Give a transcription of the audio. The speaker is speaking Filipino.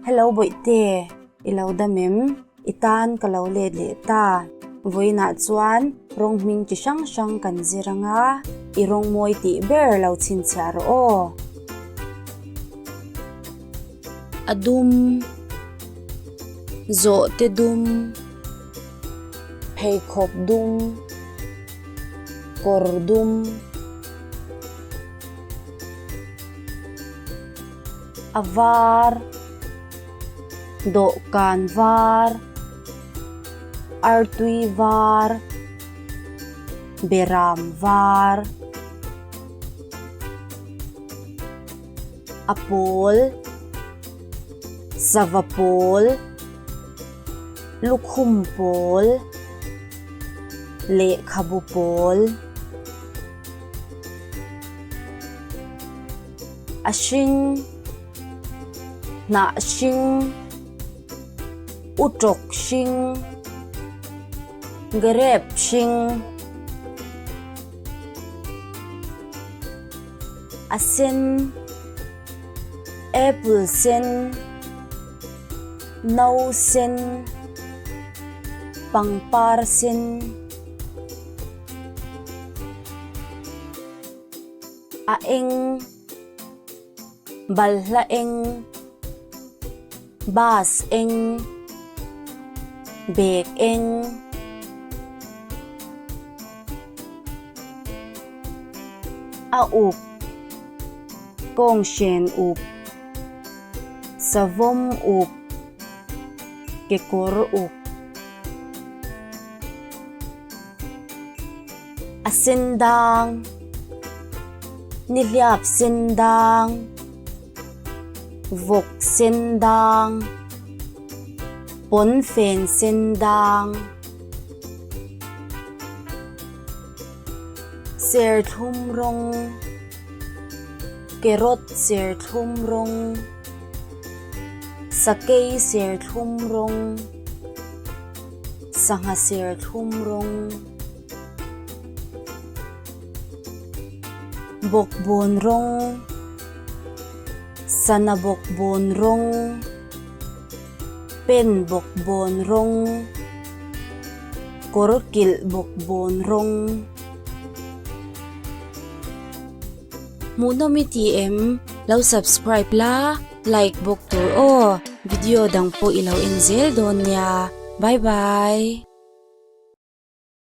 Hello boite, ilaw damim, itan kalaw le ta. Voi na chuan, rong hming chi sang kan ziranga, irong moi ti ber lau chin chhiar o. Adum, zo te dum, phei khop dum, kor dum, avar, do kan var, artui var, beram var, apol, savapol, lukhumpol, lekhabupol, ashing, na shing, utok shing, garep shing, asin, apple sin, nau sin, pangpar sin, aeng, balhlaeng, baseng, bekeng, auk, kongshen uk, savom uk, kekor uk, asindang, niliap sindang, vok sindang, ponfen sindang, serthumrong, kerot serthumrong, sakay serthumrong, sanga serthumrong, bokbonrong, sana bokbonrong, pen bokbonrong, korkil bokbonrong. Muna mi TM, lau subscribe la, like bok tur o, video dang po ilaw enzel doon niya. Bye bye!